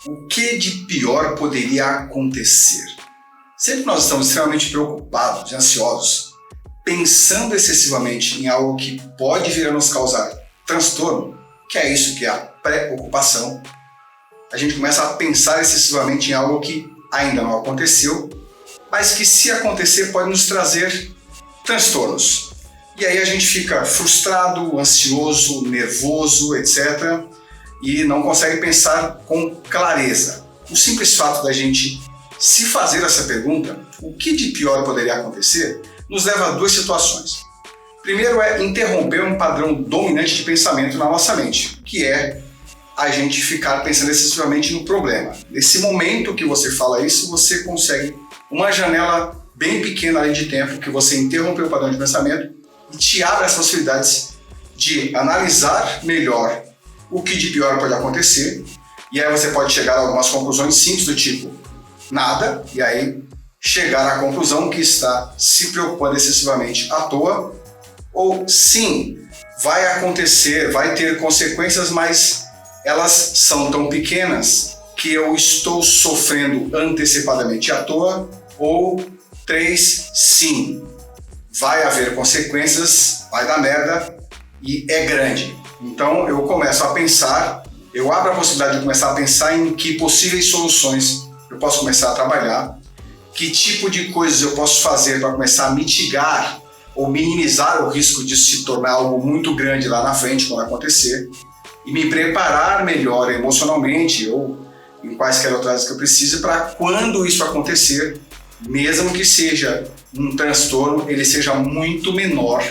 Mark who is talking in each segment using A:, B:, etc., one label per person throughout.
A: O que de pior poderia acontecer? Sempre que nós estamos extremamente preocupados e ansiosos, pensando excessivamente em algo que pode vir a nos causar transtorno, que é isso que é a preocupação, a gente começa a pensar excessivamente em algo que ainda não aconteceu, mas que, se acontecer, pode nos trazer transtornos. E aí a gente fica frustrado, ansioso, nervoso, etc. e não consegue pensar com clareza. O simples fato da gente se fazer essa pergunta, o que de pior poderia acontecer, nos leva a duas situações. Primeiro é interromper um padrão dominante de pensamento na nossa mente, que é a gente ficar pensando excessivamente no problema. Nesse momento que você fala isso, você consegue uma janela bem pequena ali de tempo que você interrompeu o padrão de pensamento e te abre as possibilidades de analisar melhor o que de pior pode acontecer, e aí você pode chegar a algumas conclusões simples do tipo nada, e aí chegar à conclusão que está se preocupando excessivamente à toa, ou sim, vai acontecer, vai ter consequências, mas elas são tão pequenas que eu estou sofrendo antecipadamente à toa, ou 3, sim, vai haver consequências, vai dar merda e é grande. Então eu começo a pensar, eu abro a possibilidade de começar a pensar em que possíveis soluções eu posso começar a trabalhar, que tipo de coisas eu posso fazer para começar a mitigar ou minimizar o risco de se tornar algo muito grande lá na frente quando acontecer, e me preparar melhor emocionalmente ou em quaisquer outras que eu precise para quando isso acontecer, mesmo que seja um transtorno, ele seja muito menor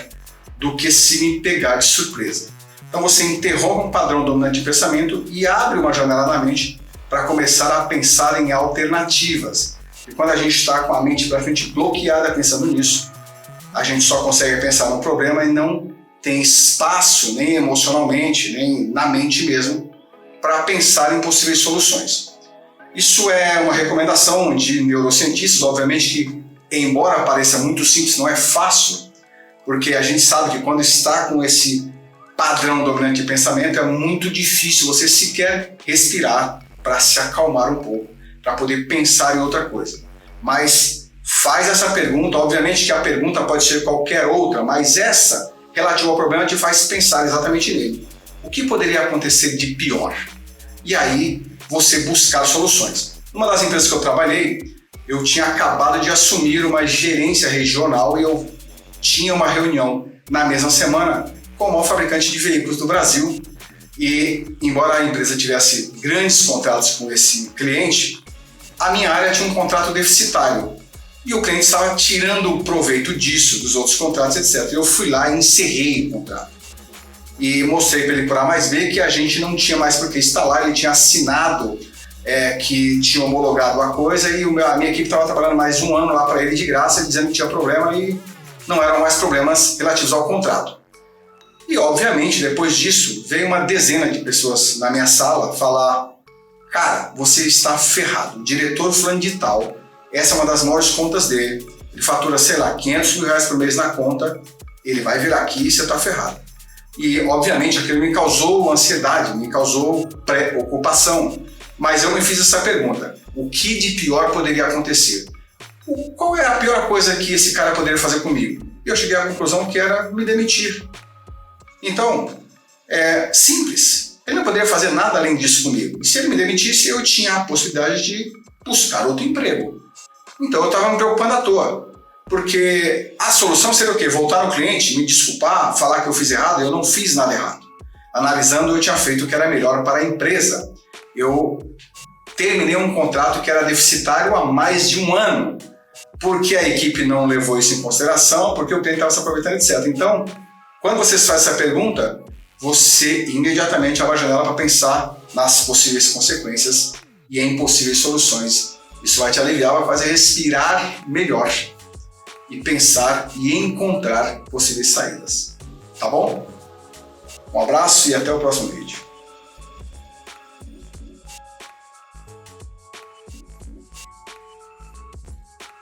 A: do que se me pegar de surpresa. Então você interrompe um padrão dominante de pensamento e abre uma janela na mente para começar a pensar em alternativas. E quando a gente está com a mente para frente bloqueada pensando nisso, a gente só consegue pensar no problema e não tem espaço, nem emocionalmente, nem na mente mesmo, para pensar em possíveis soluções. Isso é uma recomendação de neurocientistas, obviamente que, embora pareça muito simples, não é fácil, porque a gente sabe que quando está com esse padrão dominante de pensamento é muito difícil você sequer respirar para se acalmar um pouco, para poder pensar em outra coisa. Mas faz essa pergunta, obviamente que a pergunta pode ser qualquer outra, mas essa, relativa ao problema, te faz pensar exatamente nele. O que poderia acontecer de pior? E aí você buscar soluções. Numa das empresas que eu trabalhei, eu tinha acabado de assumir uma gerência regional e eu tinha uma reunião na mesma semana com o maior fabricante de veículos do Brasil. E, embora a empresa tivesse grandes contratos com esse cliente, a minha área tinha um contrato deficitário. E o cliente estava tirando proveito disso, dos outros contratos, etc. Eu fui lá e encerrei o contrato. E mostrei para ele por A mais B que a gente não tinha mais por que estar lá, ele tinha assinado que tinha homologado a coisa e a minha equipe estava trabalhando mais de um ano lá para ele de graça, dizendo que tinha problema e não eram mais problemas relativos ao contrato. E, obviamente, depois disso, veio uma dezena de pessoas na minha sala falar: cara, você está ferrado, o diretor fulano de tal, essa é uma das maiores contas dele, ele fatura, sei lá, 500 mil reais por mês na conta, ele vai vir aqui e você está ferrado. E, obviamente, aquilo me causou ansiedade, me causou preocupação, mas eu me fiz essa pergunta: o que de pior poderia acontecer? Qual é a pior coisa que esse cara poderia fazer comigo? E eu cheguei à conclusão que era me demitir. Então, é simples. Ele não poderia fazer nada além disso comigo. E se ele me demitisse, eu tinha a possibilidade de buscar outro emprego. Então eu estava me preocupando à toa. Porque a solução seria o quê? Voltar no cliente, me desculpar, falar que eu fiz errado. Eu não fiz nada errado. Analisando, eu tinha feito o que era melhor para a empresa. Eu terminei um contrato que era deficitário há mais de um ano. Porque a equipe não levou isso em consideração, porque o cliente estava se aproveitando, etc. Então, quando você faz essa pergunta, você imediatamente abre a janela para pensar nas possíveis consequências e em possíveis soluções. Isso vai te aliviar, vai fazer respirar melhor e pensar e encontrar possíveis saídas. Tá bom? Um abraço e até o próximo vídeo.